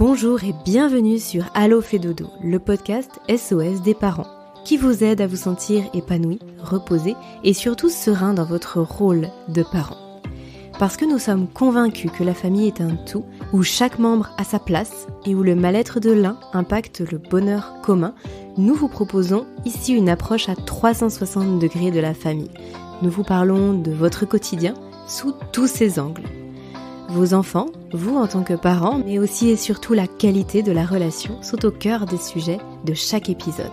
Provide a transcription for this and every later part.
Bonjour et bienvenue sur Allo fait dodo, le podcast SOS des parents, qui vous aide à vous sentir épanoui, reposé et surtout serein dans votre rôle de parent. Parce que nous sommes convaincus que la famille est un tout, où chaque membre a sa place et où le mal-être de l'un impacte le bonheur commun, nous vous proposons ici une approche à 360 degrés de la famille. Nous vous parlons de votre quotidien sous tous ses angles. Vos enfants, vous en tant que parents, mais aussi et surtout la qualité de la relation sont au cœur des sujets de chaque épisode.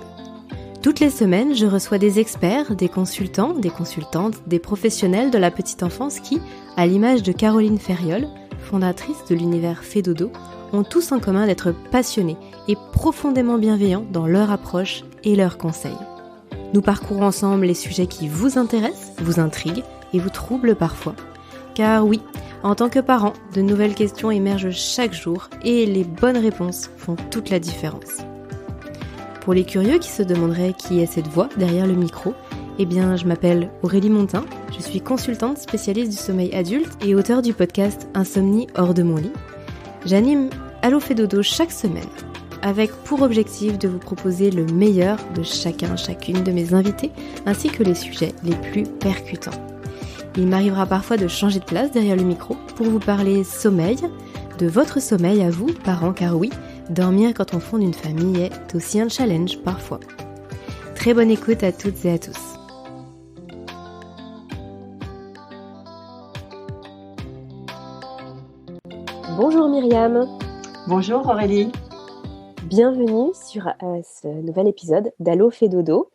Toutes les semaines, je reçois des experts, des consultants, des consultantes, des professionnels de la petite enfance qui, à l'image de Caroline Ferriol, fondatrice de l'univers Fait Dodo, ont tous en commun d'être passionnés et profondément bienveillants dans leur approche et leurs conseils. Nous parcourons ensemble les sujets qui vous intéressent, vous intriguent et vous troublent parfois. Car oui, en tant que parent, de nouvelles questions émergent chaque jour et les bonnes réponses font toute la différence. Pour les curieux qui se demanderaient qui est cette voix derrière le micro, eh bien je m'appelle Aurélie Montin, je suis consultante spécialiste du sommeil adulte et auteure du podcast Insomnie hors de mon lit. J'anime Allo fait dodo chaque semaine, avec pour objectif de vous proposer le meilleur de chacune de mes invités, ainsi que les sujets les plus percutants. Il m'arrivera parfois de changer de place derrière le micro pour vous parler sommeil, de votre sommeil à vous, parents, car oui, dormir quand on fonde une famille est aussi un challenge parfois. Très bonne écoute à toutes et à tous. Bonjour Myriam. Bonjour Aurélie. Bienvenue sur ce nouvel épisode d'Allo fait dodo.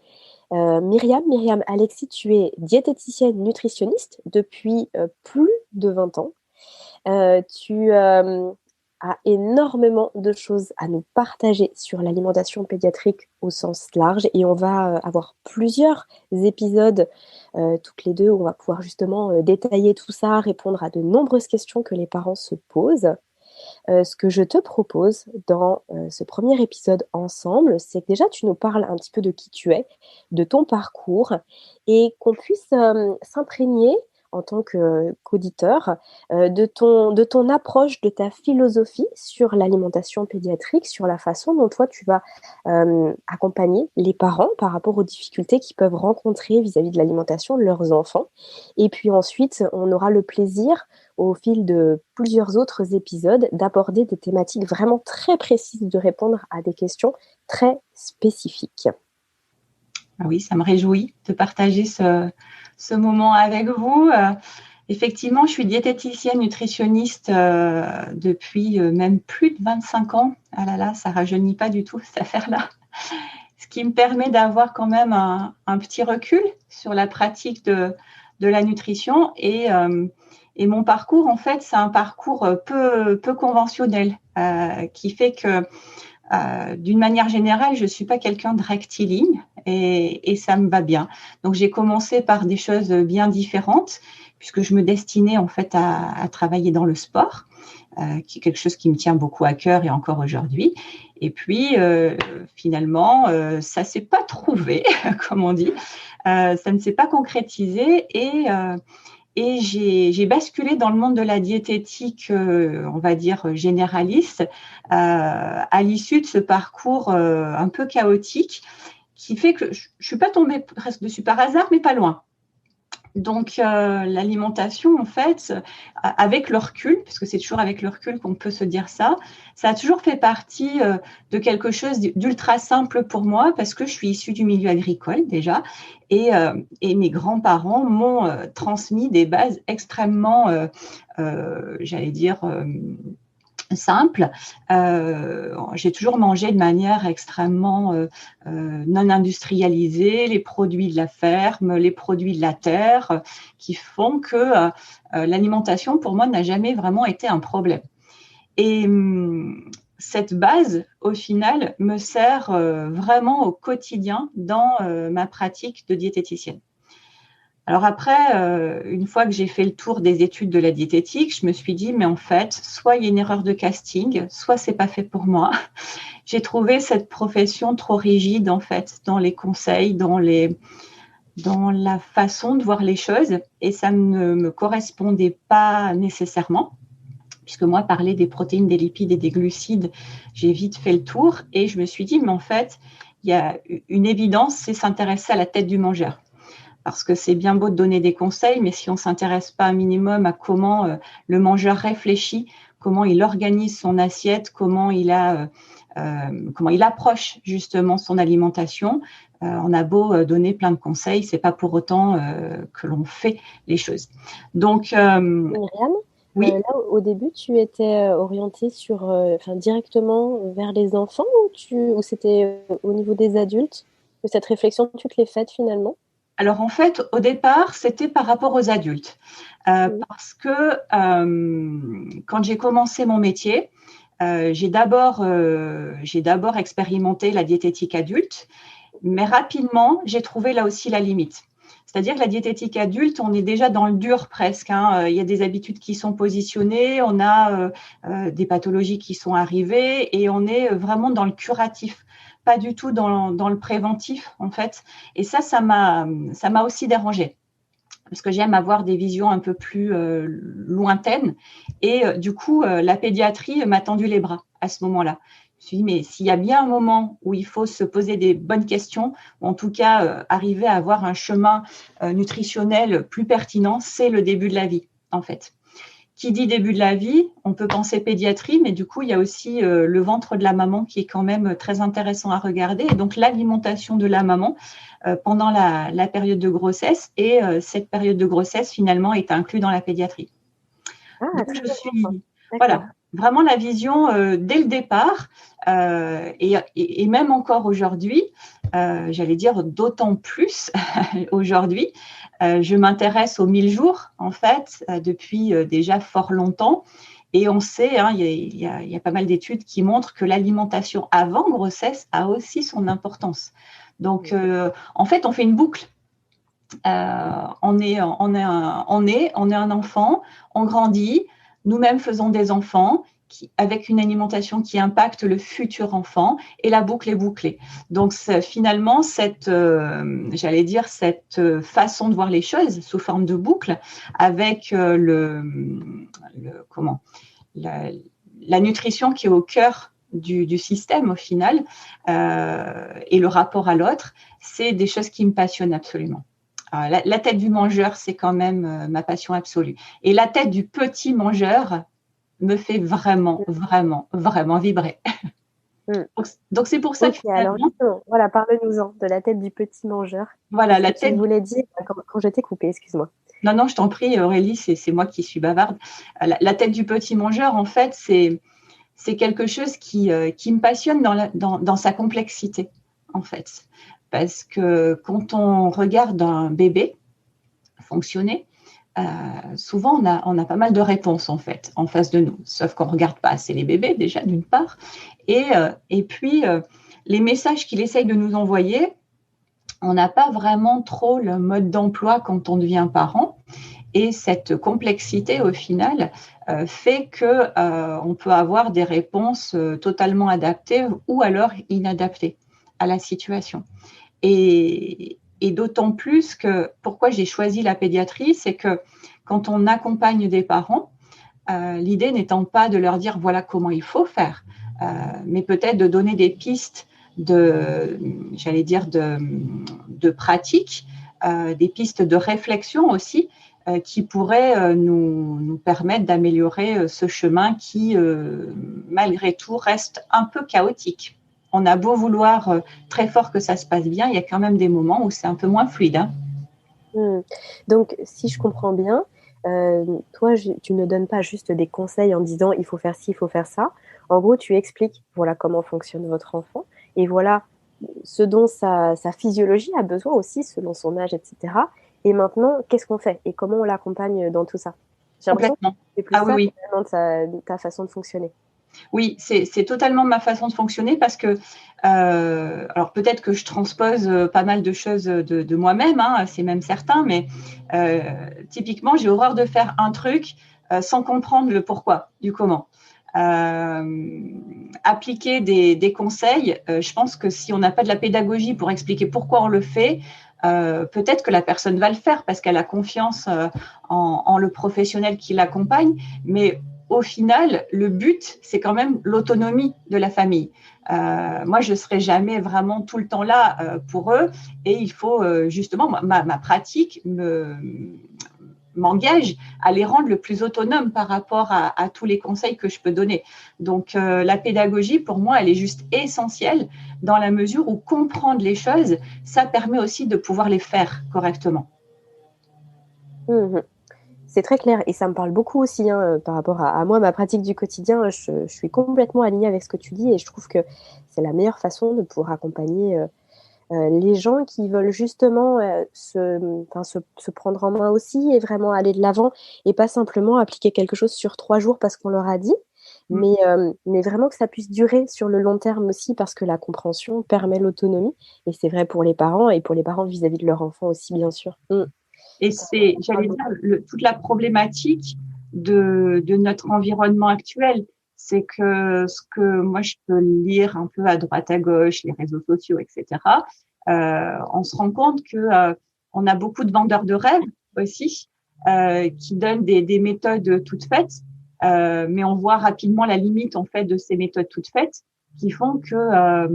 Myriam Alexis, tu es diététicienne nutritionniste depuis plus de 20 ans. Tu as énormément de choses à nous partager sur l'alimentation pédiatrique au sens large et on va avoir plusieurs épisodes toutes les deux où on va pouvoir justement détailler tout ça, répondre à de nombreuses questions que les parents se posent. Ce que je te propose dans ce premier épisode ensemble, c'est que déjà tu nous parles un petit peu de qui tu es, de ton parcours et qu'on puisse s'imprégner en tant qu'auditeur de ton approche, de ta philosophie sur l'alimentation pédiatrique, sur la façon dont toi tu vas accompagner les parents par rapport aux difficultés qu'ils peuvent rencontrer vis-à-vis de l'alimentation de leurs enfants. Et puis ensuite, on aura le plaisir au fil de plusieurs autres épisodes, d'aborder des thématiques vraiment très précises, de répondre à des questions très spécifiques. Ah oui, ça me réjouit de partager ce moment avec vous. Effectivement, je suis diététicienne nutritionniste depuis même plus de 25 ans. Ah là là, ça ne rajeunit pas du tout cette affaire-là. Ce qui me permet d'avoir quand même un petit recul sur la pratique de la nutrition et mon parcours, en fait, c'est un parcours peu conventionnel qui fait que, d'une manière générale, je ne suis pas quelqu'un de rectiligne et ça me va bien. Donc, j'ai commencé par des choses bien différentes puisque je me destinais en fait à travailler dans le sport, qui est quelque chose qui me tient beaucoup à cœur et encore aujourd'hui. Et puis, finalement, ça ne s'est pas trouvé, comme on dit. Ça ne s'est pas concrétisé et j'ai basculé dans le monde de la diététique, on va dire généraliste, à l'issue de ce parcours un peu chaotique, qui fait que je ne suis pas tombée presque dessus par hasard, mais pas loin. Donc, l'alimentation, en fait, avec le recul, parce que c'est toujours avec le recul qu'on peut se dire ça a toujours fait partie de quelque chose d'ultra simple pour moi, parce que je suis issue du milieu agricole déjà, et mes grands-parents m'ont transmis des bases extrêmement, j'allais dire, simple. J'ai toujours mangé de manière extrêmement non industrialisée, les produits de la ferme, les produits de la terre, qui font que l'alimentation, pour moi, n'a jamais vraiment été un problème. Et cette base, au final, me sert vraiment au quotidien dans ma pratique de diététicienne. Alors après, une fois que j'ai fait le tour des études de la diététique, je me suis dit, mais en fait, soit il y a une erreur de casting, soit c'est pas fait pour moi. J'ai trouvé cette profession trop rigide, en fait, dans les conseils, dans la façon de voir les choses, et ça ne me correspondait pas nécessairement. puisque moi, parler des protéines, des lipides et des glucides, j'ai vite fait le tour. Et je me suis dit, mais en fait, il y a une évidence, c'est s'intéresser à la tête du mangeur. Parce que c'est bien beau de donner des conseils, mais si on ne s'intéresse pas un minimum à comment le mangeur réfléchit, comment il organise son assiette, comment il approche justement son alimentation, on a beau donner plein de conseils, c'est pas pour autant que l'on fait les choses. Donc, Myriam, oui. là, au début, tu étais orientée directement vers les enfants ou c'était au niveau des adultes que cette réflexion, tu te l'es faite finalement? Alors en fait, au départ, c'était par rapport aux adultes. Oui. Parce que quand j'ai commencé mon métier, j'ai d'abord expérimenté la diététique adulte, mais rapidement, j'ai trouvé là aussi la limite. C'est-à-dire que la diététique adulte, on est déjà dans le dur presque, hein. Il y a des habitudes qui sont positionnées, on a des pathologies qui sont arrivées et on est vraiment dans le curatif, pas du tout dans le préventif en fait. Et ça m'a aussi dérangée parce que j'aime avoir des visions un peu plus lointaines. Et du coup, la pédiatrie m'a tendu les bras à ce moment-là. Je me suis dit, mais s'il y a bien un moment où il faut se poser des bonnes questions, ou en tout cas arriver à avoir un chemin nutritionnel plus pertinent, c'est le début de la vie, en fait. Qui dit début de la vie, on peut penser pédiatrie, mais du coup, il y a aussi le ventre de la maman qui est quand même très intéressant à regarder. Et donc, l'alimentation de la maman pendant la période de grossesse. Et cette période de grossesse, finalement, est inclue dans la pédiatrie. Donc, je suis… Voilà, vraiment la vision dès le départ et même encore aujourd'hui, j'allais dire d'autant plus aujourd'hui, je m'intéresse aux 1000 jours en fait depuis déjà fort longtemps et on sait, hein, il y a pas mal d'études qui montrent que l'alimentation avant grossesse a aussi son importance. Donc en fait on fait une boucle. On est un enfant, on grandit, nous-mêmes faisons des enfants avec une alimentation qui impacte le futur enfant et la boucle est bouclée. Donc finalement, cette façon de voir les choses sous forme de boucle avec la nutrition qui est au cœur du système au final et le rapport à l'autre, c'est des choses qui me passionnent absolument. La tête du mangeur, c'est quand même ma passion absolue. Et la tête du petit mangeur me fait vraiment, vraiment, vraiment vibrer. Donc c'est pour ça que… Alors justement, voilà, parle-nous-en de la tête du petit mangeur. Voilà, la tête… Tu voulais dire quand je t'ai coupée, excuse-moi. Non, je t'en prie, Aurélie, c'est moi qui suis bavarde. La tête du petit mangeur, en fait, c'est quelque chose qui me passionne dans sa complexité, en fait. Parce que quand on regarde un bébé fonctionner, souvent on a pas mal de réponses en fait en face de nous, sauf qu'on ne regarde pas assez les bébés déjà d'une part, et puis les messages qu'il essaye de nous envoyer, on n'a pas vraiment trop le mode d'emploi quand on devient parent, et cette complexité au final fait que on peut avoir des réponses totalement adaptées ou alors inadaptées à la situation. Et d'autant plus que pourquoi j'ai choisi la pédiatrie, c'est que quand on accompagne des parents, l'idée n'étant pas de leur dire voilà comment il faut faire, mais peut-être de donner des pistes de pratique, des pistes de réflexion aussi, qui pourraient nous permettre d'améliorer ce chemin qui, malgré tout, reste un peu chaotique. On a beau vouloir très fort que ça se passe bien, il y a quand même des moments où c'est un peu moins fluide. Hein. Donc, si je comprends bien, toi, tu ne donnes pas juste des conseils en disant il faut faire ci, il faut faire ça. En gros, tu expliques voilà comment fonctionne votre enfant et voilà ce dont sa physiologie a besoin aussi selon son âge, etc. Et maintenant, qu'est-ce qu'on fait et comment on l'accompagne dans tout ça? J'ai l'impression que c'est plus oui. Ta façon de fonctionner. Oui, c'est totalement ma façon de fonctionner parce que, alors peut-être que je transpose pas mal de choses de moi-même, hein, c'est même certain, mais typiquement, j'ai horreur de faire un truc sans comprendre le pourquoi, du comment. Appliquer des conseils, je pense que si on n'a pas de la pédagogie pour expliquer pourquoi on le fait, peut-être que la personne va le faire parce qu'elle a confiance en le professionnel qui l'accompagne, mais au final, le but, c'est quand même l'autonomie de la famille. Moi, je ne serai jamais vraiment tout le temps là pour eux et il faut justement, ma pratique m'engage à les rendre le plus autonomes par rapport à tous les conseils que je peux donner. Donc, la pédagogie, pour moi, elle est juste essentielle dans la mesure où comprendre les choses, ça permet aussi de pouvoir les faire correctement. Mmh. C'est très clair et ça me parle beaucoup aussi par rapport à moi, ma pratique du quotidien. Je suis complètement alignée avec ce que tu dis et je trouve que c'est la meilleure façon de pouvoir accompagner les gens qui veulent justement se prendre en main aussi et vraiment aller de l'avant et pas simplement appliquer quelque chose sur 3 jours parce qu'on leur a dit, mais vraiment que ça puisse durer sur le long terme aussi parce que la compréhension permet l'autonomie et c'est vrai pour les parents et pour les parents vis-à-vis de leur enfant aussi, bien sûr. Et c'est, j'allais dire, toute la problématique de notre environnement actuel. C'est que ce que moi, je peux lire un peu à droite, à gauche, les réseaux sociaux, etc., on se rend compte que on a beaucoup de vendeurs de rêves aussi qui donnent des méthodes toutes faites, mais on voit rapidement la limite en fait de ces méthodes toutes faites qui font que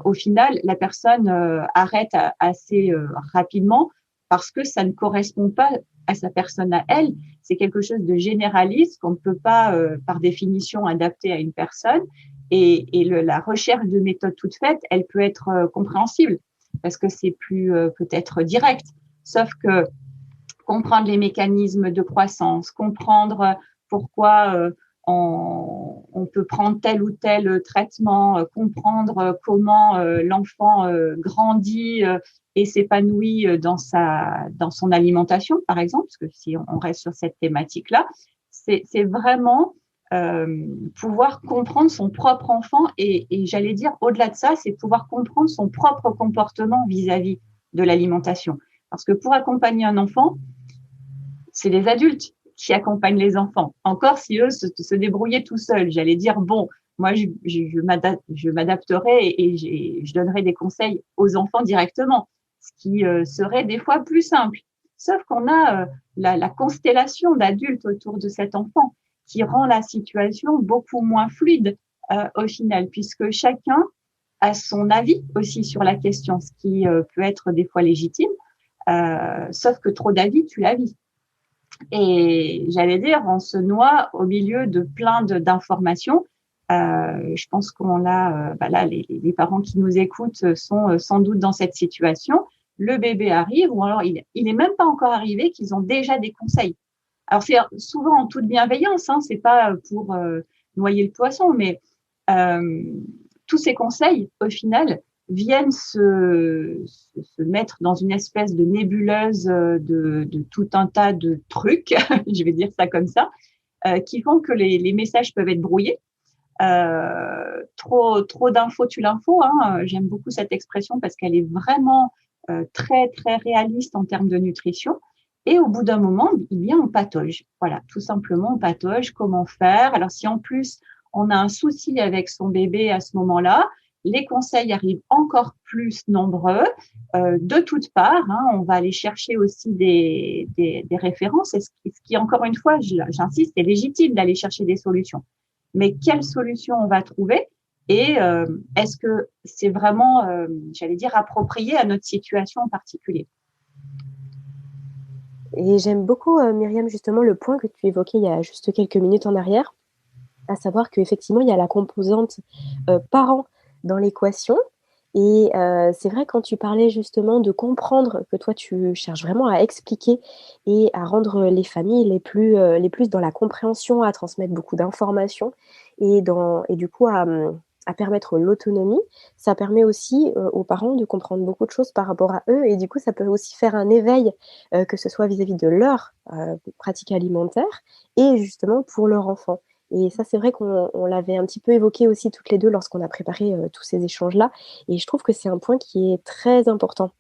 au final, la personne arrête assez rapidement parce que ça ne correspond pas à sa personne à elle. C'est quelque chose de généraliste qu'on ne peut pas, par définition, adapter à une personne. Et la recherche de méthodes toutes faites, elle peut être compréhensible parce que c'est plus peut-être direct. Sauf que comprendre les mécanismes de croissance, comprendre pourquoi on peut prendre tel ou tel traitement, comprendre comment l'enfant grandit et s'épanouit dans son alimentation, par exemple, parce que si on reste sur cette thématique-là, c'est vraiment pouvoir comprendre son propre enfant et j'allais dire au-delà de ça, c'est pouvoir comprendre son propre comportement vis-à-vis de l'alimentation. Parce que pour accompagner un enfant, c'est les adultes qui accompagnent les enfants. Encore si eux se débrouillaient tout seuls, j'allais dire, bon, moi, je m'adapterai et je donnerai des conseils aux enfants directement, ce qui serait des fois plus simple. Sauf qu'on a la constellation d'adultes autour de cet enfant qui rend la situation beaucoup moins fluide au final, puisque chacun a son avis aussi sur la question, ce qui peut être des fois légitime, sauf que trop d'avis tue la vie. Et j'allais dire, on se noie au milieu de plein d'informations. Je pense qu'on là, les parents qui nous écoutent sont sans doute dans cette situation. Le bébé arrive, ou alors il est même pas encore arrivé, qu'ils ont déjà des conseils. Alors c'est souvent en toute bienveillance, c'est pas pour noyer le poisson, mais tous ces conseils, au final, viennent se mettre dans une espèce de nébuleuse de tout un tas de trucs, je vais dire ça comme ça, qui font que les messages peuvent être brouillés. Trop d'infos tue l'info. J'aime beaucoup cette expression parce qu'elle est vraiment très, très réaliste en termes de nutrition. Et au bout d'un moment, on patauge. Voilà, tout simplement, on patauge. Comment faire? Alors, si en plus, on a un souci avec son bébé à ce moment-là, les conseils arrivent encore plus nombreux de toutes parts. On va aller chercher aussi des références. Et ce qui, encore une fois, j'insiste, c'est légitime d'aller chercher des solutions. Mais quelle solution on va trouver? Et est-ce que c'est vraiment, j'allais dire, approprié à notre situation en particulier? Et j'aime beaucoup, Myriam, justement, le point que tu évoquais il y a juste quelques minutes en arrière, à savoir qu'effectivement, il y a la composante parent dans l'équation. Et c'est vrai, quand tu parlais justement de comprendre, que toi, tu cherches vraiment à expliquer et à rendre les familles les plus dans la compréhension, à transmettre beaucoup d'informations et du coup à permettre l'autonomie, ça permet aussi aux parents de comprendre beaucoup de choses par rapport à eux et du coup, ça peut aussi faire un éveil, que ce soit vis-à-vis de leur pratique alimentaire et justement pour leur enfant. Et ça, c'est vrai qu'on l'avait un petit peu évoqué aussi toutes les deux lorsqu'on a préparé tous ces échanges-là. Et je trouve que c'est un point qui est très important.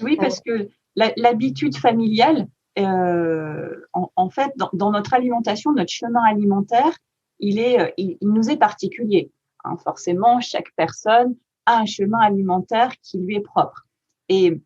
Oui, parce que l'habitude familiale, en fait, dans notre alimentation, notre chemin alimentaire, il nous est particulier. Forcément, chaque personne a un chemin alimentaire qui lui est propre. Et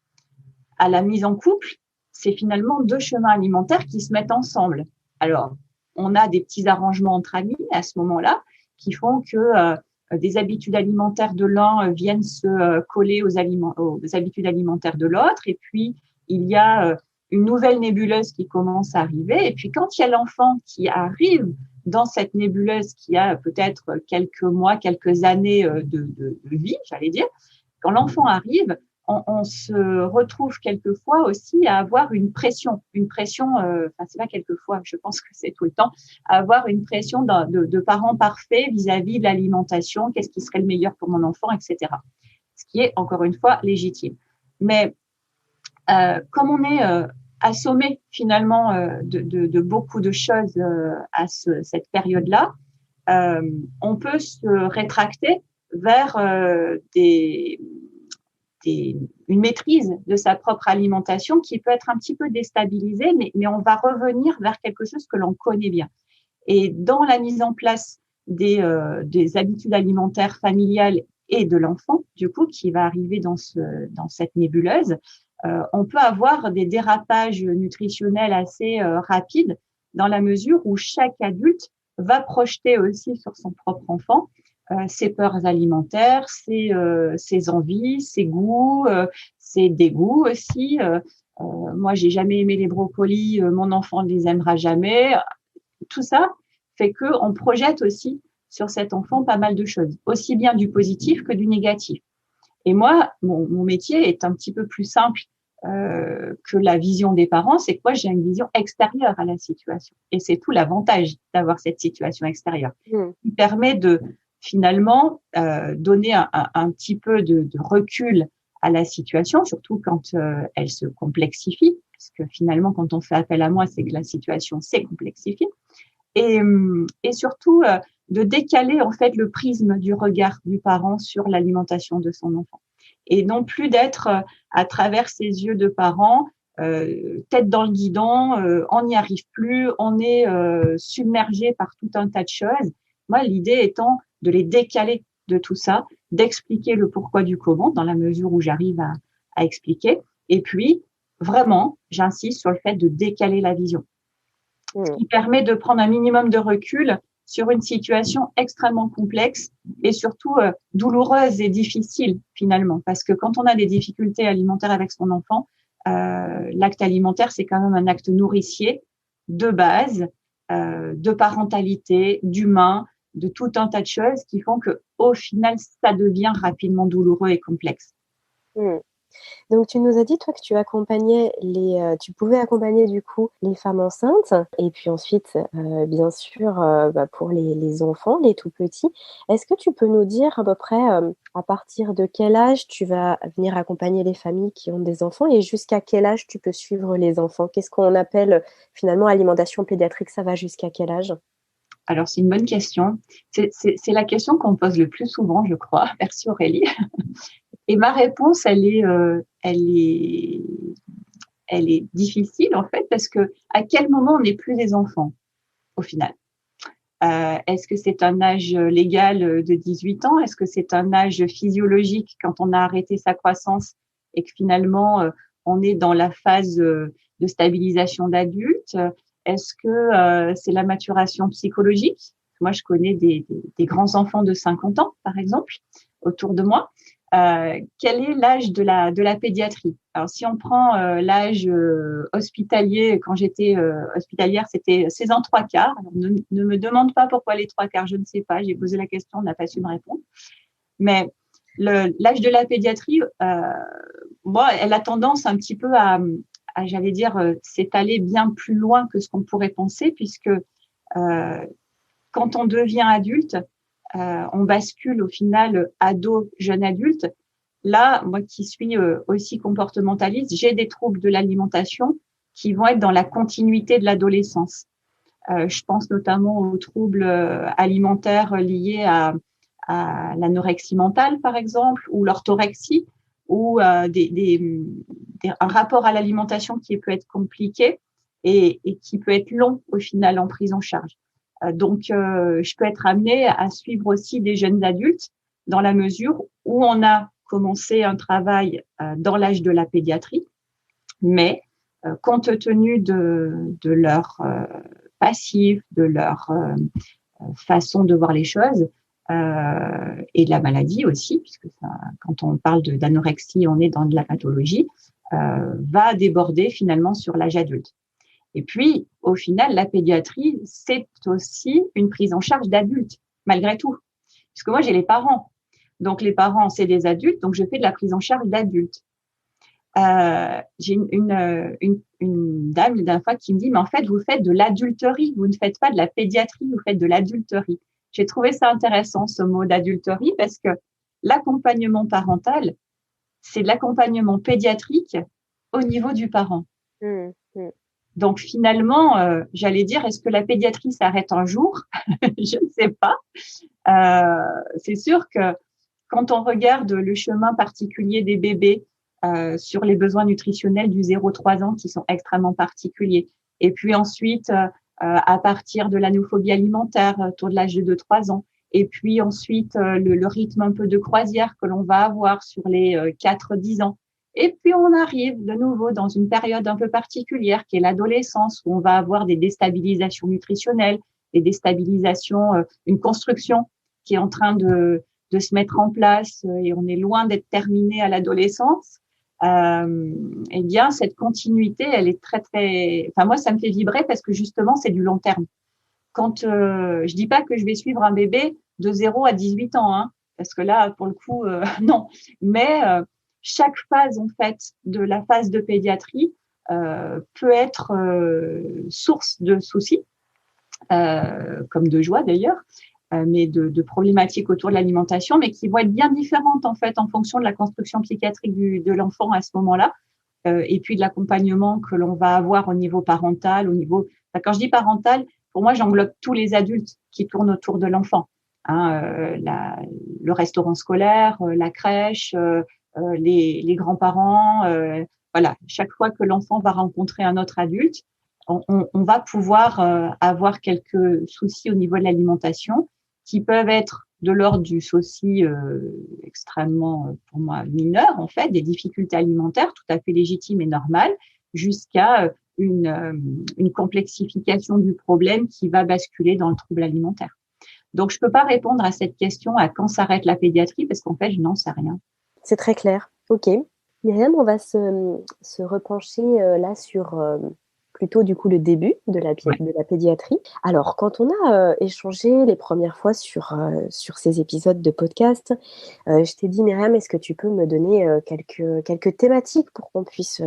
à la mise en couple, c'est finalement deux chemins alimentaires qui se mettent ensemble. Alors, on a des petits arrangements entre amis à ce moment-là qui font que des habitudes alimentaires de l'un viennent se coller aux habitudes alimentaires de l'autre. Et puis, il y a une nouvelle nébuleuse qui commence à arriver. Et puis, quand il y a l'enfant qui arrive dans cette nébuleuse qui a peut-être quelques mois, quelques années de vie, j'allais dire, quand l'enfant arrive, on se retrouve quelquefois aussi à avoir une pression, c'est pas quelquefois, je pense que c'est tout le temps, à avoir une pression de parents parfaits vis-à-vis de l'alimentation, qu'est-ce qui serait le meilleur pour mon enfant, etc. Ce qui est encore une fois légitime. Mais comme on est assommé finalement de beaucoup de choses à cette période-là, on peut se rétracter vers une maîtrise de sa propre alimentation qui peut être un petit peu déstabilisée, mais on va revenir vers quelque chose que l'on connaît bien. Et dans la mise en place des habitudes alimentaires familiales et de l'enfant, du coup, qui va arriver dans cette nébuleuse, on peut avoir des dérapages nutritionnels assez rapides dans la mesure où chaque adulte va projeter aussi sur son propre enfant ses peurs alimentaires, ses envies, ses goûts, ses dégoûts aussi. Moi, j'ai jamais aimé les brocolis, mon enfant ne les aimera jamais. Tout ça fait qu'on projette aussi sur cet enfant pas mal de choses, aussi bien du positif que du négatif. Et moi, mon métier est un petit peu plus simple que la vision des parents, c'est que moi, j'ai une vision extérieure à la situation. Et c'est tout l'avantage d'avoir cette situation extérieure qui permet de finalement donner un petit peu de recul à la situation, surtout quand elle se complexifie, parce que finalement, quand on fait appel à moi, c'est que la situation s'est complexifiée. Et surtout, de décaler en fait le prisme du regard du parent sur l'alimentation de son enfant. Et non plus d'être à travers ses yeux de parent, tête dans le guidon, on n'y arrive plus, on est submergé par tout un tas de choses. Moi, l'idée étant de les décaler de tout ça, d'expliquer le pourquoi du comment, dans la mesure où j'arrive à expliquer. Et puis, vraiment, j'insiste sur le fait de décaler la vision. Ce qui permet de prendre un minimum de recul sur une situation extrêmement complexe et surtout douloureuse et difficile finalement. Parce que quand on a des difficultés alimentaires avec son enfant, l'acte alimentaire, c'est quand même un acte nourricier de base, de parentalité, d'humain, de tout un tas de choses qui font que au final, ça devient rapidement douloureux et complexe. Donc, tu nous as dit, toi, que tu pouvais accompagner du coup les femmes enceintes et puis ensuite, bien sûr, pour les enfants, les tout petits. Est-ce que tu peux nous dire à peu près à partir de quel âge tu vas venir accompagner les familles qui ont des enfants et jusqu'à quel âge tu peux suivre les enfants? Qu'est-ce qu'on appelle finalement alimentation pédiatrique? Ça va jusqu'à quel âge? Alors, c'est une bonne question. C'est la question qu'on me pose le plus souvent, je crois. Merci Aurélie. Et ma réponse, elle est difficile en fait, parce que à quel moment on n'est plus des enfants au final? Est-ce que c'est un âge légal de 18 ans? Est-ce que c'est un âge physiologique quand on a arrêté sa croissance et que finalement on est dans la phase de stabilisation d'adulte? Est-ce que c'est la maturation psychologique? Moi, je connais des grands enfants de 50 ans, par exemple, autour de moi. Quel est l'âge de la pédiatrie? Alors, si on prend l'âge hospitalier, quand j'étais hospitalière, c'était 16 ans 3/4. Alors, ne me demande pas pourquoi les 3/4, je ne sais pas. J'ai posé la question, on n'a pas su me répondre. Mais l'âge de la pédiatrie, moi, elle a tendance un petit peu à j'allais dire, s'étaler bien plus loin que ce qu'on pourrait penser, puisque quand on devient adulte, on bascule au final ado, jeune adulte. Là, moi qui suis aussi comportementaliste, j'ai des troubles de l'alimentation qui vont être dans la continuité de l'adolescence. Je pense notamment aux troubles alimentaires liés à l'anorexie mentale, par exemple, ou l'orthorexie, ou un rapport à l'alimentation qui peut être compliqué et qui peut être long au final en prise en charge. Donc, je peux être amenée à suivre aussi des jeunes adultes dans la mesure où on a commencé un travail dans l'âge de la pédiatrie, mais compte tenu de leur passif, de leur façon de voir les choses, et de la maladie aussi, puisque ça, quand on parle d'anorexie, on est dans de la pathologie, va déborder finalement sur l'âge adulte. Et puis, au final, la pédiatrie, c'est aussi une prise en charge d'adultes, malgré tout. Puisque moi, j'ai les parents. Donc, les parents, c'est des adultes, donc je fais de la prise en charge d'adultes. J'ai une dame, la dernière fois, qui me dit, mais en fait, vous faites de l'adulterie, vous ne faites pas de la pédiatrie, vous faites de l'adulterie. J'ai trouvé ça intéressant, ce mot d'adulterie, parce que l'accompagnement parental, c'est de l'accompagnement pédiatrique au niveau du parent. Donc finalement, j'allais dire, est-ce que la pédiatrie s'arrête un jour? Je ne sais pas. C'est sûr que quand on regarde le chemin particulier des bébés sur les besoins nutritionnels du 0-3 ans qui sont extrêmement particuliers, et puis ensuite à partir de l'anophobie alimentaire autour de l'âge de 2-3 ans, et puis ensuite le rythme un peu de croisière que l'on va avoir sur les 4-10 ans. Et puis, on arrive de nouveau dans une période un peu particulière qui est l'adolescence, où on va avoir des déstabilisations nutritionnelles, des déstabilisations, une construction qui est en train de se mettre en place, et on est loin d'être terminé à l'adolescence. Eh bien, cette continuité, elle est très, très... Enfin, moi, ça me fait vibrer parce que justement, c'est du long terme. Quand je dis pas que je vais suivre un bébé de 0 à 18 ans, hein, parce que là, pour le coup, non. Mais chaque phase, en fait, de la phase de pédiatrie peut être source de soucis, comme de joie d'ailleurs, mais de problématiques autour de l'alimentation, mais qui vont être bien différentes, en fait, en fonction de la construction psychiatrique de l'enfant à ce moment-là, et puis de l'accompagnement que l'on va avoir au niveau parental, au niveau... Enfin, quand je dis parental, pour moi, j'englobe tous les adultes qui tournent autour de l'enfant. Hein, le restaurant scolaire, la crèche, les grands-parents, voilà. Chaque fois que l'enfant va rencontrer un autre adulte, on va pouvoir avoir quelques soucis au niveau de l'alimentation qui peuvent être de l'ordre du souci extrêmement, pour moi, mineur, en fait, des difficultés alimentaires tout à fait légitimes et normales, jusqu'à une complexification du problème qui va basculer dans le trouble alimentaire. Donc, je peux pas répondre à cette question à quand s'arrête la pédiatrie parce qu'en fait, je n'en sais rien. C'est très clair. Ok. Myriam, on va se repencher là sur plutôt du coup le début de la pédiatrie. Alors, quand on a échangé les premières fois sur ces épisodes de podcast, je t'ai dit, Myriam, est-ce que tu peux me donner quelques thématiques pour qu'on puisse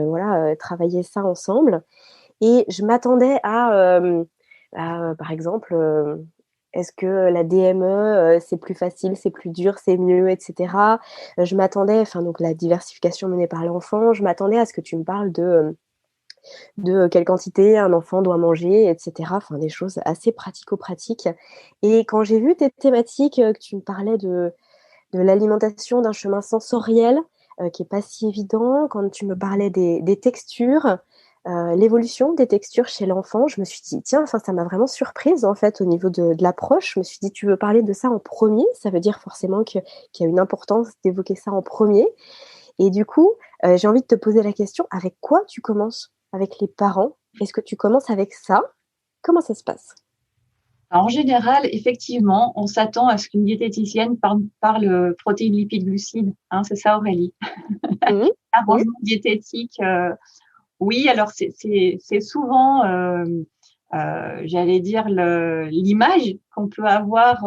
travailler ça ensemble? Et je m'attendais à par exemple, est-ce que la DME, c'est plus facile, c'est plus dur, c'est mieux, etc. Je m'attendais, donc la diversification menée par l'enfant, je m'attendais à ce que tu me parles de quelle quantité un enfant doit manger, etc. Enfin, des choses assez pratico-pratiques. Et quand j'ai vu tes thématiques, que tu me parlais de l'alimentation d'un chemin sensoriel, qui n'est pas si évident, quand tu me parlais des textures, l'évolution des textures chez l'enfant, je me suis dit, tiens, ça m'a vraiment surprise en fait au niveau de l'approche. Je me suis dit, tu veux parler de ça en premier? Ça veut dire forcément qu'il y a une importance d'évoquer ça en premier. Et du coup, j'ai envie de te poser la question, avec quoi tu commences avec les parents? Est-ce que tu commences avec ça? Comment ça se passe? En général, effectivement, on s'attend à ce qu'une diététicienne parle protéines, lipides, glucides. Hein, c'est ça, Aurélie? Arrangement diététique. Oui, alors c'est souvent, j'allais dire, l'image qu'on peut avoir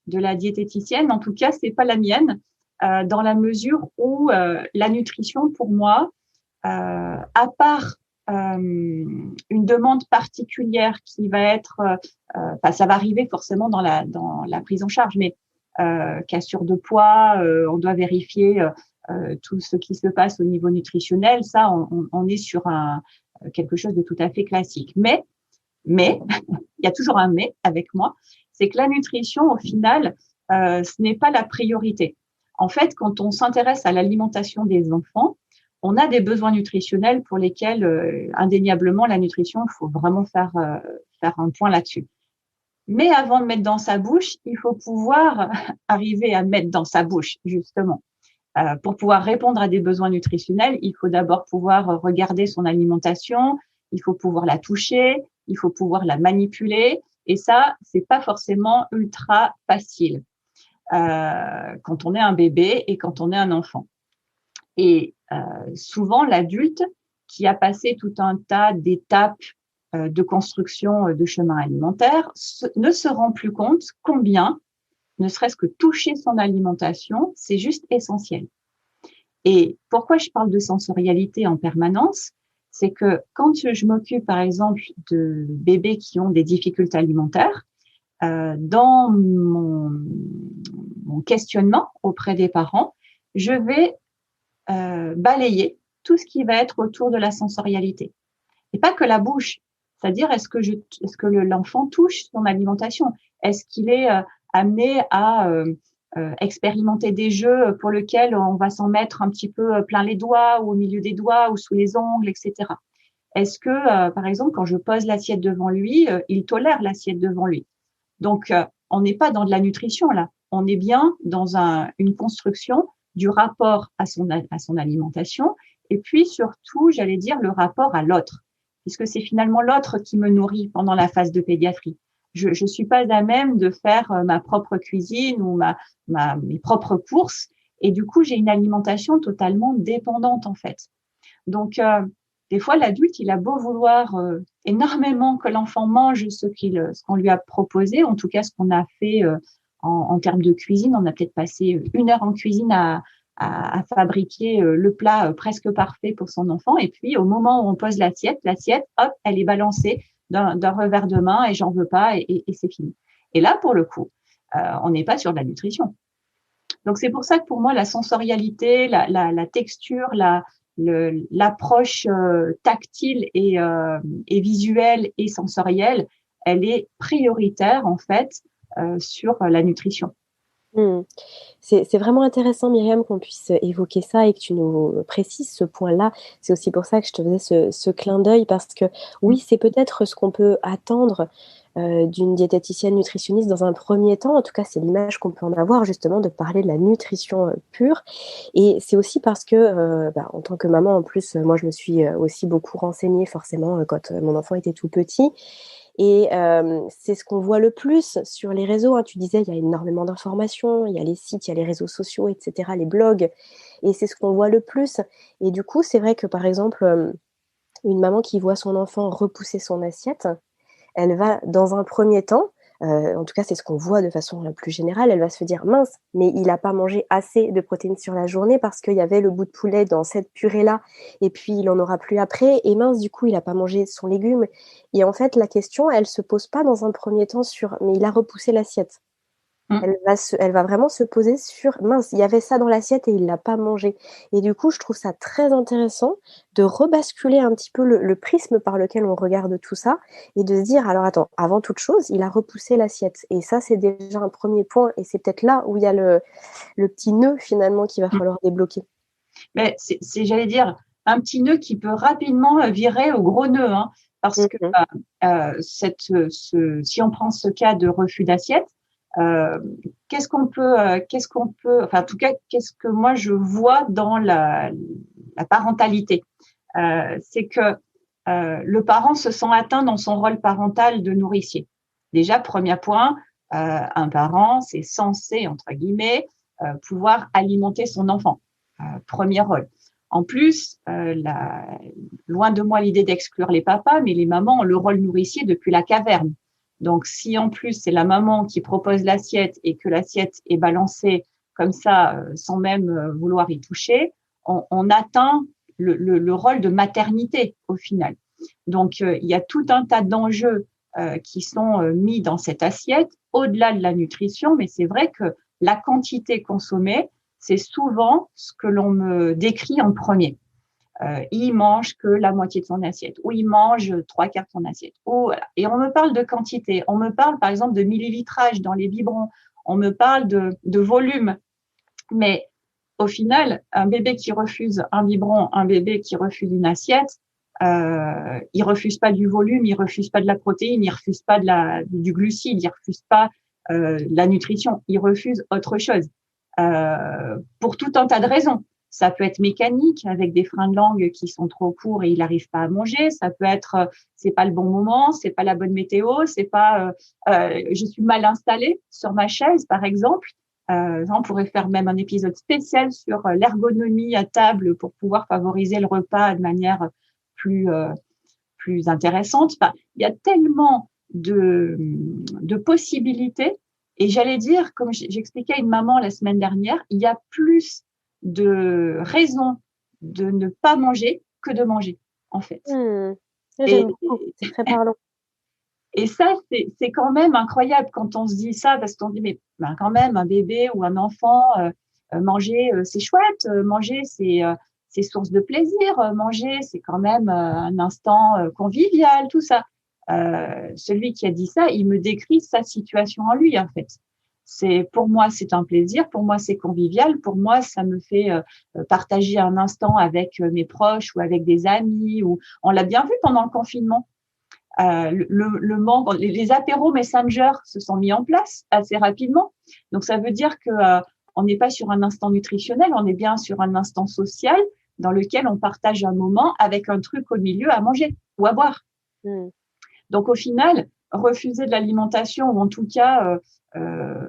de la diététicienne. En tout cas, c'est pas la mienne, dans la mesure où la nutrition, pour moi, à part une demande particulière qui va être, ça va arriver forcément dans la prise en charge, mais cassure de poids, on doit vérifier tout ce qui se passe au niveau nutritionnel. Ça, on est sur quelque chose de tout à fait classique. Mais il y a toujours un mais avec moi, c'est que la nutrition, au final, ce n'est pas la priorité. En fait, quand on s'intéresse à l'alimentation des enfants, on a des besoins nutritionnels pour lesquels, indéniablement, la nutrition, il faut vraiment faire un point là-dessus. Mais avant de mettre dans sa bouche, il faut pouvoir arriver à mettre dans sa bouche, justement. Pour pouvoir répondre à des besoins nutritionnels, il faut d'abord pouvoir regarder son alimentation il faut pouvoir la toucher, il faut pouvoir la manipuler. Et ça, c'est pas forcément ultra facile quand on est un bébé et quand on est un enfant. Et souvent, l'adulte qui a passé tout un tas d'étapes de construction de chemin alimentaire ne se rend plus compte combien, ne serait-ce que toucher son alimentation, c'est juste essentiel. Et pourquoi je parle de sensorialité en permanence? C'est que quand je m'occupe, par exemple, de bébés qui ont des difficultés alimentaires, dans mon questionnement auprès des parents, je vais balayer tout ce qui va être autour de la sensorialité. Et pas que la bouche. C'est-à-dire, est-ce que l'enfant touche son alimentation? Est-ce qu'il est amené à expérimenter des jeux pour lesquels on va s'en mettre un petit peu plein les doigts ou au milieu des doigts ou sous les ongles, etc. Est-ce que, par exemple, quand je pose l'assiette devant lui, il tolère l'assiette devant lui? Donc, on n'est pas dans de la nutrition là. On est bien dans une construction du rapport à son alimentation et puis surtout, j'allais dire, le rapport à l'autre, puisque c'est finalement l'autre qui me nourrit pendant la phase de pédiatrie. Je suis pas à même de faire ma propre cuisine ou mes propres courses et du coup, j'ai une alimentation totalement dépendante en fait. Donc, des fois, l'adulte, il a beau vouloir énormément que l'enfant mange ce qu'on lui a proposé, en tout cas ce qu'on a fait en termes de cuisine. On a peut-être passé 1 heure en cuisine à fabriquer le plat presque parfait pour son enfant. Et puis, au moment où on pose l'assiette, hop, elle est balancée d'un revers de main et j'en veux pas et c'est fini. Et là, pour le coup, on n'est pas sur de la nutrition. Donc, c'est pour ça que pour moi, la sensorialité, la texture, l'approche tactile et visuelle et sensorielle, elle est prioritaire en fait sur la nutrition. C'est vraiment intéressant, Myriam, qu'on puisse évoquer ça et que tu nous précises ce point-là. C'est aussi pour ça que je te faisais ce clin d'œil parce que oui, c'est peut-être ce qu'on peut attendre d'une diététicienne nutritionniste dans un premier temps. En tout cas, c'est l'image qu'on peut en avoir justement de parler de la nutrition pure. Et c'est aussi parce que, en tant que maman, en plus, moi, je me suis aussi beaucoup renseignée forcément quand mon enfant était tout petit. Et c'est ce qu'on voit le plus sur les réseaux, hein. Tu disais, il y a énormément d'informations, il y a les sites, il y a les réseaux sociaux, etc., les blogs, et c'est ce qu'on voit le plus. Et du coup, c'est vrai que, par exemple, une maman qui voit son enfant repousser son assiette, elle va, dans un premier temps, en tout cas, c'est ce qu'on voit de façon la plus générale, elle va se dire: «Mince, mais il n'a pas mangé assez de protéines sur la journée parce qu'il y avait le bout de poulet dans cette purée-là et puis il en aura plus après et mince, du coup, il n'a pas mangé son légume» et en fait, la question, elle se pose pas dans un premier temps sur: «Mais il a repoussé l'assiette». Elle va vraiment se poser sur: «Mince, il y avait ça dans l'assiette et il l'a pas mangé» et du coup, je trouve ça très intéressant de rebasculer un petit peu le prisme par lequel on regarde tout ça et de se dire: «Alors attends, avant toute chose, il a repoussé l'assiette» et ça, c'est déjà un premier point et c'est peut-être là où il y a le petit nœud finalement qu'il va falloir débloquer. Mais j'allais dire, un petit nœud qui peut rapidement virer au gros nœud, hein, parce que si on prend ce cas de refus d'assiette, qu'est-ce qu'on peut, enfin, en tout cas, qu'est-ce que moi je vois dans la parentalité, c'est que le parent se sent atteint dans son rôle parental de nourricier. Déjà, premier point, un parent, c'est censé, entre guillemets, pouvoir alimenter son enfant. Premier rôle. En plus, loin de moi l'idée d'exclure les papas, mais les mamans ont le rôle nourricier depuis la caverne. Donc, si en plus c'est la maman qui propose l'assiette et que l'assiette est balancée comme ça, sans même vouloir y toucher, on atteint le rôle de maternité au final. Donc, il y a tout un tas d'enjeux qui sont mis dans cette assiette, au-delà de la nutrition, mais c'est vrai que la quantité consommée, c'est souvent ce que l'on me décrit en premier. Il mange que la moitié de son assiette, ou il mange 3/4 de son assiette. Voilà. Et on me parle de quantité. On me parle, par exemple, de millilitrage dans les biberons. On me parle de volume. Mais au final, un bébé qui refuse un biberon, un bébé qui refuse une assiette, il refuse pas du volume, il refuse pas de la protéine, il refuse pas du glucide, il refuse pas la nutrition, il refuse autre chose. Pour tout un tas de raisons. Ça peut être mécanique avec des freins de langue qui sont trop courts et il n'arrive pas à manger. Ça peut être c'est pas le bon moment, c'est pas la bonne météo, c'est pas je suis mal installée sur ma chaise par exemple. On pourrait faire même un épisode spécial sur l'ergonomie à table pour pouvoir favoriser le repas de manière plus intéressante. Enfin, il y a tellement de possibilités. Et j'allais dire, comme j'expliquais à une maman la semaine dernière, il y a plus de raisons de ne pas manger que de manger, en fait. J'aime beaucoup, c'est très parlant. Et ça, c'est quand même incroyable quand on se dit ça, parce qu'on dit, mais quand même, un bébé ou un enfant, manger, c'est chouette, manger, c'est source de plaisir, manger, c'est quand même un instant convivial, tout ça. Celui qui a dit ça, il me décrit sa situation en lui, en fait. Pour moi, c'est un plaisir, pour moi, c'est convivial, pour moi, ça me fait partager un instant avec mes proches ou avec des amis, ou on l'a bien vu pendant le confinement. Le membre, les apéros Messenger se sont mis en place assez rapidement. Donc, ça veut dire que on n'est pas sur un instant nutritionnel, on est bien sur un instant social dans lequel on partage un moment avec un truc au milieu à manger ou à boire. Donc, au final, refuser de l'alimentation ou en tout cas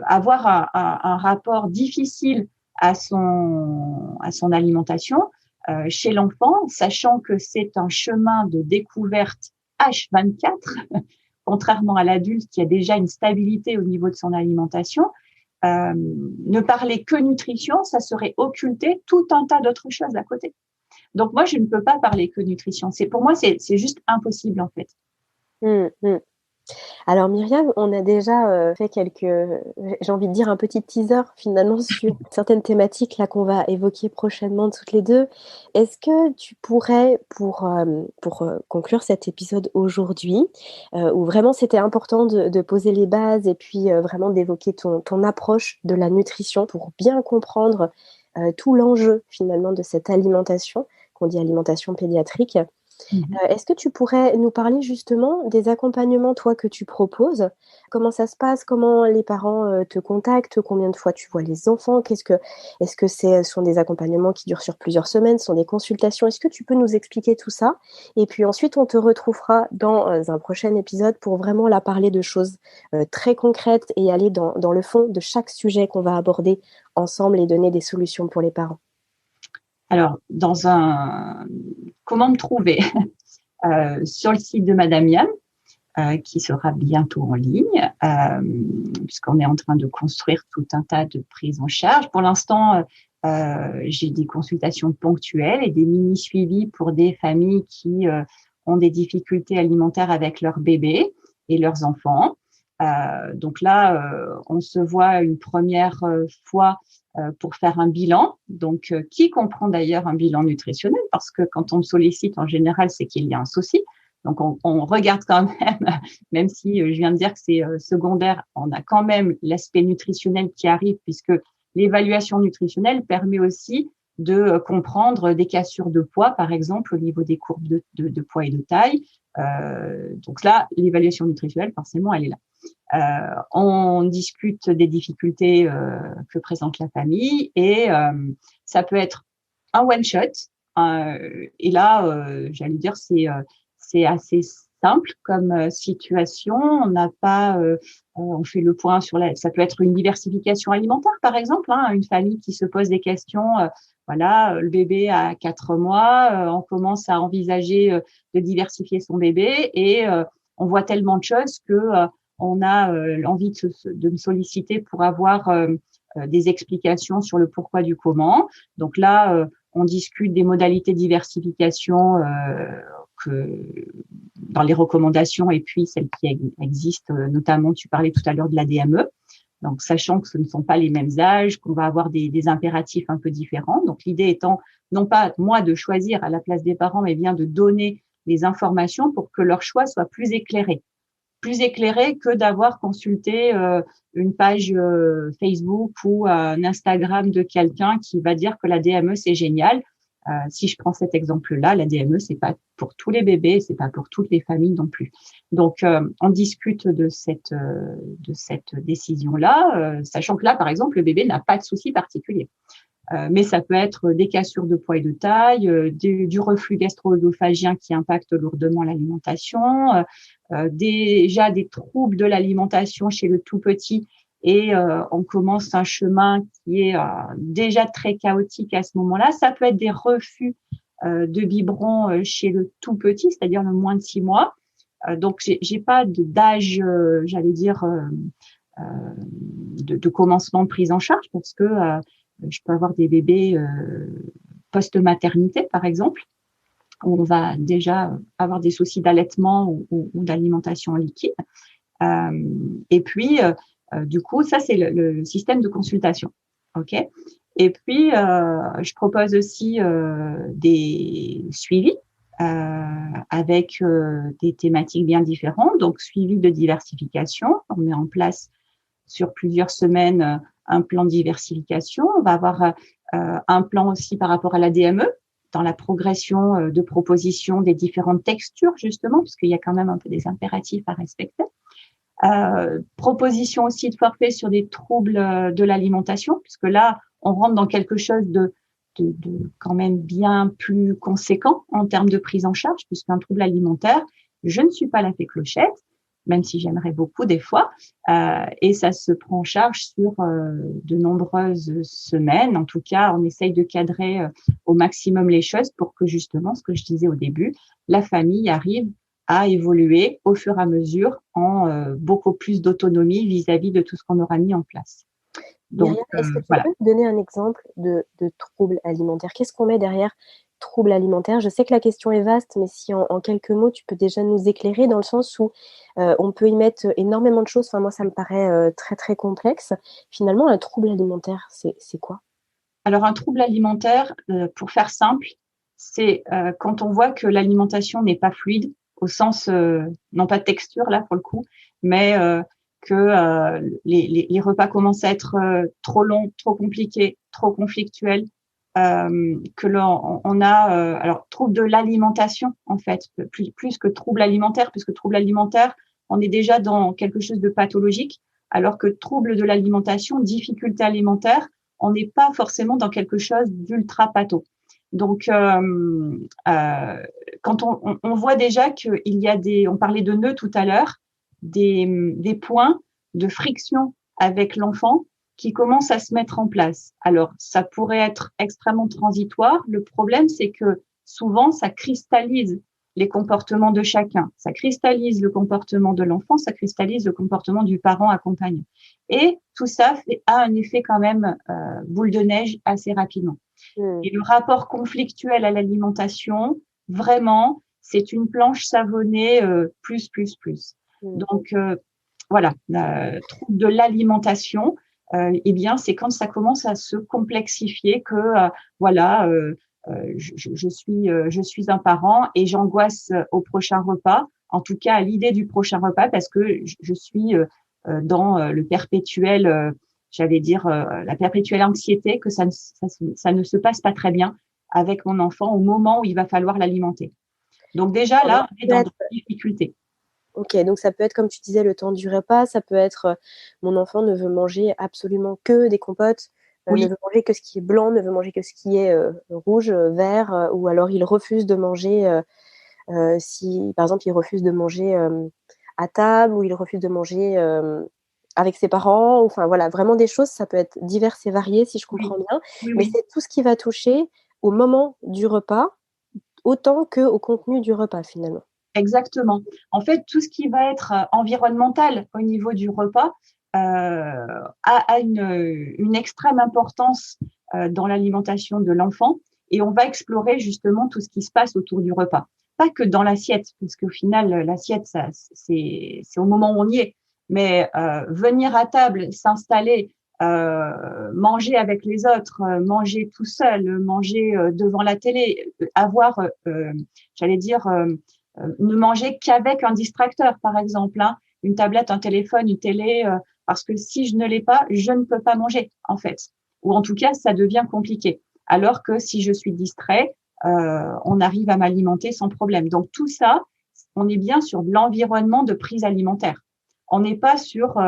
avoir un rapport difficile à son alimentation chez l'enfant, sachant que c'est un chemin de découverte H24, contrairement à l'adulte qui a déjà une stabilité au niveau de son alimentation, ne parler que nutrition, ça serait occulter tout un tas d'autres choses à côté. Donc moi, je ne peux pas parler que nutrition. Pour moi, c'est juste impossible en fait. Alors Myriam, on a déjà fait j'ai envie de dire un petit teaser finalement sur certaines thématiques là qu'on va évoquer prochainement toutes les deux. Est-ce que tu pourrais, pour conclure cet épisode aujourd'hui, où vraiment c'était important de poser les bases et puis vraiment d'évoquer ton approche de la nutrition pour bien comprendre tout l'enjeu finalement de cette alimentation, qu'on dit alimentation pédiatrique. Est-ce que tu pourrais nous parler justement des accompagnements, toi, que tu proposes? Comment ça se passe? Comment les parents te contactent? Combien de fois tu vois les enfants? Est-ce que ce sont des accompagnements qui durent sur plusieurs semaines? Ce sont des consultations? Est-ce que tu peux nous expliquer tout ça? Et puis ensuite, on te retrouvera dans un prochain épisode pour vraiment là parler de choses très concrètes et aller dans le fond de chaque sujet qu'on va aborder ensemble et donner des solutions pour les parents. Alors, comment me trouver sur le site de Madame Yam, qui sera bientôt en ligne, puisqu'on est en train de construire tout un tas de prises en charge. Pour l'instant, j'ai des consultations ponctuelles et des mini-suivis pour des familles qui ont des difficultés alimentaires avec leurs bébés et leurs enfants. Donc là, on se voit une première fois pour faire un bilan, donc qui comprend d'ailleurs un bilan nutritionnel, parce que quand on me sollicite en général, c'est qu'il y a un souci. Donc on regarde quand même si je viens de dire que c'est secondaire, on a quand même l'aspect nutritionnel qui arrive, puisque l'évaluation nutritionnelle permet aussi de comprendre des cassures de poids, par exemple, au niveau des courbes de poids et de taille. Donc là, l'évaluation nutritionnelle, forcément, elle est là. On discute des difficultés que présente la famille et ça peut être un one-shot. Et là, j'allais dire, c'est assez simple comme situation. On n'a pas, on fait le point sur ça peut être une diversification alimentaire, par exemple, une famille qui se pose des questions. Voilà, le bébé a 4 mois, on commence à envisager de diversifier son bébé et on voit tellement de choses que on a envie de me solliciter pour avoir des explications sur le pourquoi du comment. Donc là, on discute des modalités de diversification dans les recommandations et puis celles qui existent, notamment, tu parlais tout à l'heure de la DME. Donc, sachant que ce ne sont pas les mêmes âges, qu'on va avoir des impératifs un peu différents. Donc, l'idée étant, non pas moi de choisir à la place des parents, mais bien de donner les informations pour que leur choix soit plus éclairé que d'avoir consulté une page Facebook ou un Instagram de quelqu'un qui va dire que la DME, c'est génial. Si je prends cet exemple-là, la DME, c'est pas pour tous les bébés, c'est pas pour toutes les familles non plus. Donc, on discute de cette décision-là, sachant que là, par exemple, le bébé n'a pas de souci particulier. Mais ça peut être des cassures de poids et de taille, du reflux gastro-œsophagien qui impacte lourdement l'alimentation, déjà des troubles de l'alimentation chez le tout petit. Et on commence un chemin qui est déjà très chaotique à ce moment-là. Ça peut être des refus de biberon chez le tout petit, c'est-à-dire le moins de 6 mois. Donc, j'ai pas d'âge, j'allais dire, de commencement de prise en charge parce que je peux avoir des bébés post-maternité, par exemple, où on va déjà avoir des soucis d'allaitement ou d'alimentation liquide. Et puis, du coup, ça, c'est le système de consultation. OK. Et puis, je propose aussi des suivis avec des thématiques bien différentes. Donc, suivi de diversification. On met en place sur plusieurs semaines un plan de diversification. On va avoir un plan aussi par rapport à la DME, dans la progression de proposition des différentes textures, justement, parce qu'il y a quand même un peu des impératifs à respecter. Proposition aussi de forfait sur des troubles de l'alimentation, puisque là, on rentre dans quelque chose de quand même bien plus conséquent en termes de prise en charge, puisqu'un trouble alimentaire, je ne suis pas la fée Clochette, même si j'aimerais beaucoup des fois, et ça se prend en charge sur de nombreuses semaines. En tout cas, on essaye de cadrer au maximum les choses pour que justement, ce que je disais au début, la famille arrive à évoluer au fur et à mesure en beaucoup plus d'autonomie vis-à-vis de tout ce qu'on aura mis en place. Donc, est-ce que tu peux me donner un exemple de trouble alimentaire? Qu'est-ce qu'on met derrière trouble alimentaire? Je sais que la question est vaste, mais si en quelques mots, tu peux déjà nous éclairer dans le sens où on peut y mettre énormément de choses. Enfin, moi, ça me paraît très, très complexe. Finalement, un trouble alimentaire, c'est quoi? Alors, un trouble alimentaire, pour faire simple, c'est quand on voit que l'alimentation n'est pas fluide, au sens, non pas de texture là pour le coup, mais que les repas commencent à être trop longs, trop compliqués, trop conflictuels, que l'on on a alors trouble de l'alimentation en fait, plus que trouble alimentaire, puisque trouble alimentaire, on est déjà dans quelque chose de pathologique, alors que trouble de l'alimentation, difficulté alimentaire, on n'est pas forcément dans quelque chose d'ultra patho. Donc, quand on voit déjà qu'il y a on parlait de nœuds tout à l'heure, des points de friction avec l'enfant qui commencent à se mettre en place. Alors, ça pourrait être extrêmement transitoire. Le problème, c'est que souvent, ça cristallise les comportements de chacun. Ça cristallise le comportement de l'enfant, ça cristallise le comportement du parent accompagnant. Et tout ça a un effet quand même boule de neige assez rapidement. Et le rapport conflictuel à l'alimentation, vraiment, c'est une planche savonnée plus. Donc, voilà, trouble de l'alimentation, eh bien, c'est quand ça commence à se complexifier que, voilà, je suis un parent et j'angoisse au prochain repas, en tout cas à l'idée du prochain repas, parce que je suis dans le perpétuel, j'allais dire, la perpétuelle anxiété que ça ne se passe pas très bien avec mon enfant au moment où il va falloir l'alimenter. Donc déjà, là, on est dans des difficultés. Ok, donc ça peut être, comme tu disais, le temps du repas, ça peut être mon enfant ne veut manger absolument que des compotes, ne veut manger que ce qui est blanc, ne veut manger que ce qui est rouge, vert, ou alors il refuse de manger, si par exemple il refuse de manger à table, ou il refuse de manger avec ses parents, enfin voilà, vraiment des choses, ça peut être divers et varié si je comprends bien, mais c'est tout ce qui va toucher au moment du repas, autant qu'au contenu du repas finalement. Exactement. En fait, tout ce qui va être environnemental au niveau du repas a une extrême importance dans l'alimentation de l'enfant, et on va explorer justement tout ce qui se passe autour du repas. Pas que dans l'assiette, parce qu'au final, l'assiette, c'est au moment où on y est. Mais venir à table, s'installer, manger avec les autres, manger tout seul, manger devant la télé, avoir, j'allais dire, ne manger qu'avec un distracteur, par exemple, hein, une tablette, un téléphone, une télé, parce que si je ne l'ai pas, je ne peux pas manger, en fait. Ou en tout cas, ça devient compliqué. Alors que si je suis distrait, on arrive à m'alimenter sans problème. Donc tout ça, on est bien sur de l'environnement de prise alimentaire. On n'est pas sur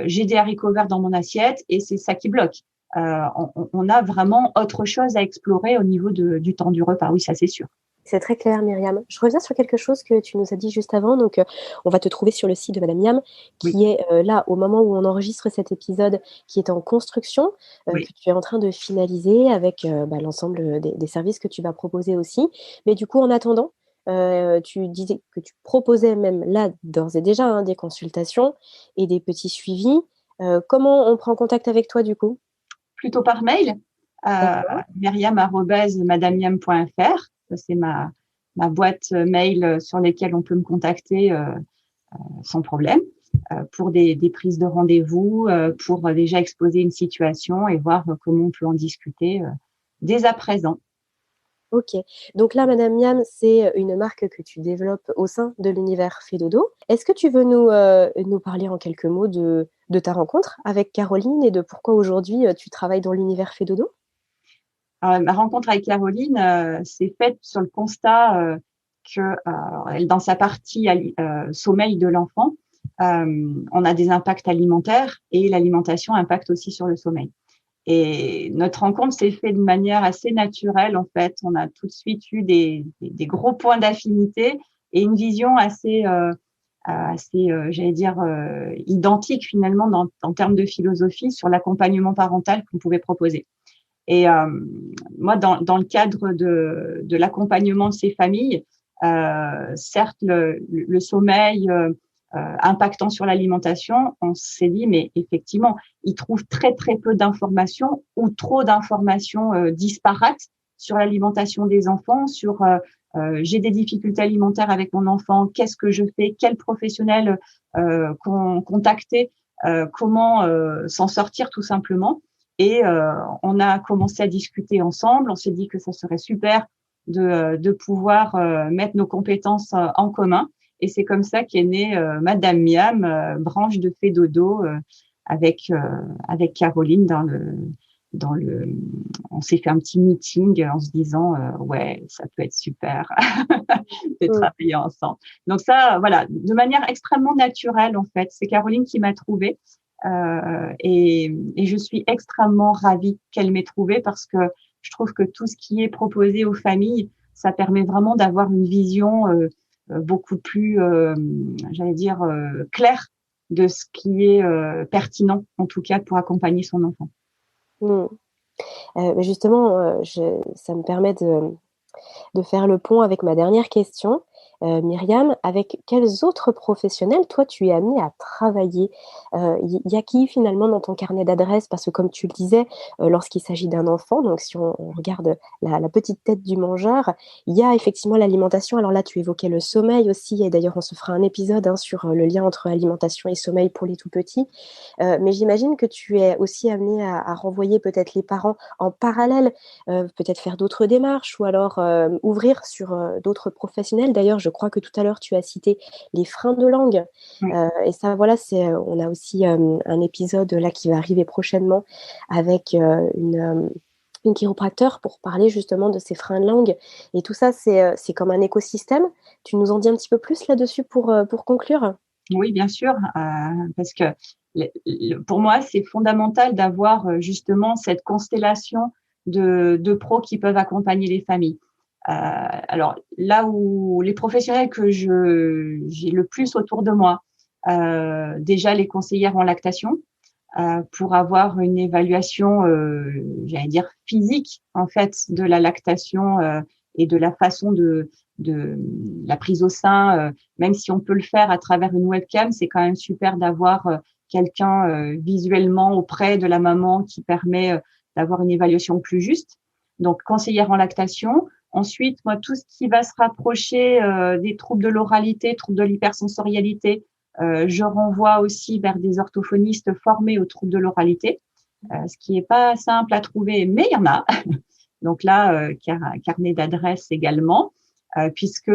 j'ai des haricots verts dans mon assiette et c'est ça qui bloque. on a vraiment autre chose à explorer au niveau du temps du repas. Oui, ça c'est sûr. C'est très clair, Myriam. Je reviens sur quelque chose que tu nous as dit juste avant. Donc, on va te trouver sur le site de Madame Miam, Oui, qui est là au moment où on enregistre cet épisode, qui est en construction, oui. que tu es en train de finaliser avec l'ensemble des services que tu vas proposer aussi. Mais du coup, en attendant, tu disais que tu proposais même là, d'ores et déjà, hein, des consultations et des petits suivis. Comment on prend contact avec toi, du coup? Plutôt par mail, D'accord. myriam@madamiam.fr. Ça, c'est ma boîte mail sur lesquelles on peut me contacter sans problème pour des prises de rendez-vous, pour déjà exposer une situation et voir comment on peut en discuter dès à présent. Ok. Donc là, Madame Miam, c'est une marque que tu développes au sein de l'univers Fedodo. Est-ce que tu veux nous parler en quelques mots de ta rencontre avec Caroline et de pourquoi aujourd'hui tu travailles dans l'univers Fedodo? Ma rencontre avec Caroline s'est faite sur le constat que dans sa partie sommeil de l'enfant, on a des impacts alimentaires et l'alimentation impacte aussi sur le sommeil. Et notre rencontre s'est faite de manière assez naturelle, en fait. On a tout de suite eu des gros points d'affinité et une vision j'allais dire, identique finalement en termes de philosophie sur l'accompagnement parental qu'on pouvait proposer. Et moi, dans le cadre de l'accompagnement de ces familles, certes, le sommeil impactant sur l'alimentation, on s'est dit, mais effectivement, ils trouvent très, très peu d'informations ou trop d'informations disparates sur l'alimentation des enfants, sur j'ai des difficultés alimentaires avec mon enfant, qu'est-ce que je fais, quel professionnel contacter, comment s'en sortir tout simplement. Et on a commencé à discuter ensemble. On s'est dit que ça serait super de pouvoir mettre nos compétences en commun. Et c'est comme ça qu'est née Madame Miam, branche de Fedodo, avec Caroline dans le. On s'est fait un petit meeting en se disant ouais, ça peut être super de travailler ensemble. Donc ça, voilà, de manière extrêmement naturelle en fait. C'est Caroline qui m'a trouvée. Et je suis extrêmement ravie qu'elle m'ait trouvée parce que je trouve que tout ce qui est proposé aux familles, ça permet vraiment d'avoir une vision beaucoup plus, j'allais dire, claire de ce qui est pertinent, en tout cas, pour accompagner son enfant. Mm. Mais justement, ça me permet de faire le pont avec ma dernière question. Myriam, avec quels autres professionnels, toi, tu es amenée à travailler? Y a qui finalement dans ton carnet d'adresses? Parce que comme tu le disais, lorsqu'il s'agit d'un enfant, donc si on regarde la petite tête du mangeur, il y a effectivement l'alimentation. Alors là, tu évoquais le sommeil aussi, et d'ailleurs, on se fera un épisode sur le lien entre alimentation et sommeil pour les tout petits. Mais j'imagine que tu es aussi amenée à renvoyer peut-être les parents en parallèle, peut-être faire d'autres démarches ou alors ouvrir sur d'autres professionnels. D'ailleurs, je crois que tout à l'heure, tu as cité les freins de langue. Oui. Et ça, voilà, on a aussi un épisode là qui va arriver prochainement avec une chiropracteur pour parler justement de ces freins de langue. Et tout ça, c'est comme un écosystème. Tu nous en dis un petit peu plus là-dessus pour conclure? Oui, bien sûr, parce que pour moi, c'est fondamental d'avoir justement cette constellation de pros qui peuvent accompagner les familles. Alors là où les professionnels que j'ai le plus autour de moi, déjà les conseillères en lactation, pour avoir une évaluation, j'allais dire physique en fait de la lactation et de la façon de la prise au sein, même si on peut le faire à travers une webcam, c'est quand même super d'avoir quelqu'un visuellement auprès de la maman qui permet d'avoir une évaluation plus juste. Donc conseillère en lactation. Ensuite, moi, tout ce qui va se rapprocher des troubles de l'oralité, troubles de l'hypersensorialité, je renvoie aussi vers des orthophonistes formés aux troubles de l'oralité, ce qui n'est pas simple à trouver, mais il y en a. Donc là, carnet d'adresses également, puisque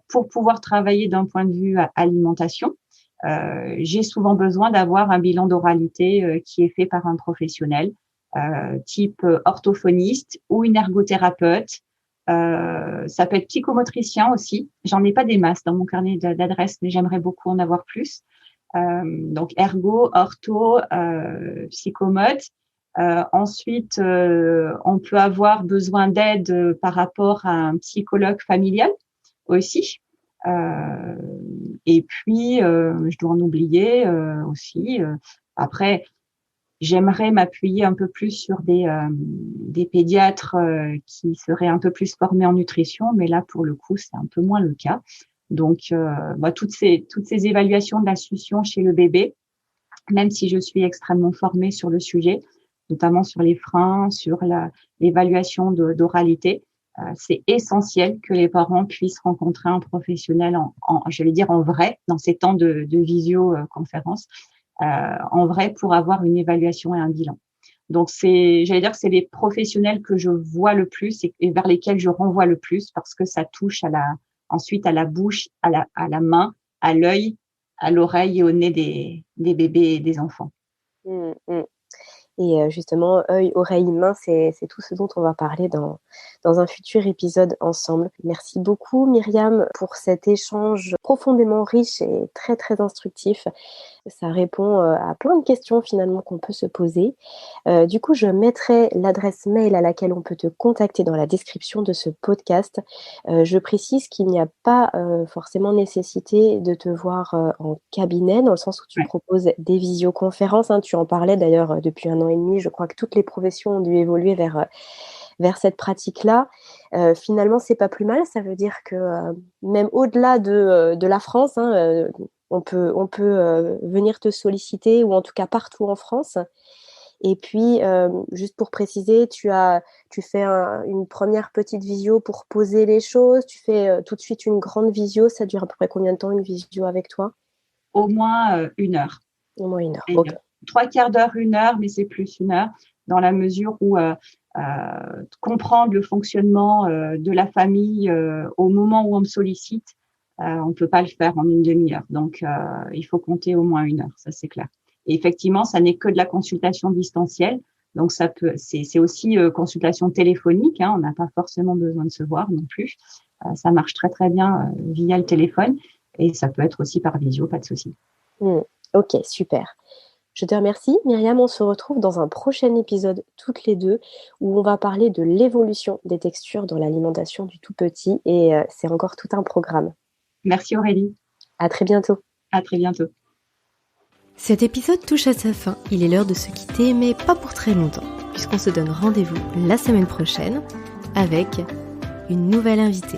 pour pouvoir travailler d'un point de vue alimentation, j'ai souvent besoin d'avoir un bilan d'oralité qui est fait par un professionnel, type orthophoniste ou une ergothérapeute. Ça peut être psychomotricien aussi. J'en ai pas des masses dans mon carnet d'adresses, mais j'aimerais beaucoup en avoir plus. Donc ergo, ortho, psychomote. Ensuite, on peut avoir besoin d'aide par rapport à un psychologue familial aussi. Et puis, je dois en oublier aussi. Après, j'aimerais m'appuyer un peu plus sur des pédiatres qui seraient un peu plus formés en nutrition, mais là, pour le coup, c'est un peu moins le cas. Donc, toutes ces évaluations de la succion chez le bébé, même si je suis extrêmement formée sur le sujet, notamment sur les freins, sur l'évaluation d'oralité, c'est essentiel que les parents puissent rencontrer un professionnel j'allais dire en vrai, dans ces temps de visioconférence, en vrai pour avoir une évaluation et un bilan. Donc, j'allais dire que c'est les professionnels que je vois le plus et vers lesquels je renvoie le plus parce que ça touche ensuite à la bouche, à la main, à l'œil, à l'oreille et au nez des bébés et des enfants. Et justement, œil, oreille, main, c'est tout ce dont on va parler dans un futur épisode ensemble. Merci beaucoup Myriam pour cet échange profondément riche et très très instructif. Ça répond à plein de questions finalement qu'on peut se poser. Du coup, je mettrai l'adresse mail à laquelle on peut te contacter dans la description de ce podcast. Je précise qu'il n'y a pas forcément nécessité de te voir en cabinet, dans le sens où tu proposes des visioconférences. Tu en parlais d'ailleurs depuis 1 an et demi. Je crois que toutes les professions ont dû évoluer vers cette pratique-là. Finalement, c'est pas plus mal. Ça veut dire que même au-delà de la France, on peut venir te solliciter, ou en tout cas partout en France. Et puis, juste pour préciser, tu fais une première petite visio pour poser les choses. Tu fais tout de suite une grande visio. Ça dure à peu près combien de temps une visio avec toi? Au moins 1 heure. Au moins 1 heure, ok. 3/4 d'heure, 1 heure, mais c'est plus 1 heure, dans la mesure où comprendre le fonctionnement de la famille au moment où on me sollicite, on ne peut pas le faire en une demi-heure. Donc, il faut compter au moins 1 heure, ça c'est clair. Et effectivement, ça n'est que de la consultation distancielle. Donc, c'est aussi consultation téléphonique. On n'a pas forcément besoin de se voir non plus. Ça marche très, très bien via le téléphone. Et ça peut être aussi par visio, pas de souci. Ok, super. Je te remercie. Myriam, on se retrouve dans un prochain épisode toutes les deux où on va parler de l'évolution des textures dans l'alimentation du tout petit. Et c'est encore tout un programme. Merci Aurélie. À très bientôt. À très bientôt. Cet épisode touche à sa fin. Il est l'heure de se quitter, mais pas pour très longtemps, puisqu'on se donne rendez-vous la semaine prochaine avec une nouvelle invitée.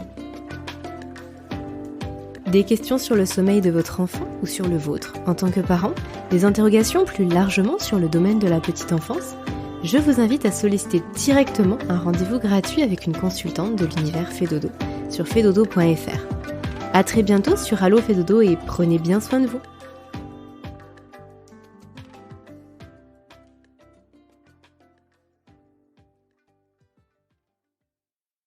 Des questions sur le sommeil de votre enfant ou sur le vôtre en tant que parent, des interrogations plus largement sur le domaine de la petite enfance, je vous invite à solliciter directement un rendez-vous gratuit avec une consultante de l'univers Fedodo sur fedodo.fr. À très bientôt sur Allo Fedodo et prenez bien soin de vous.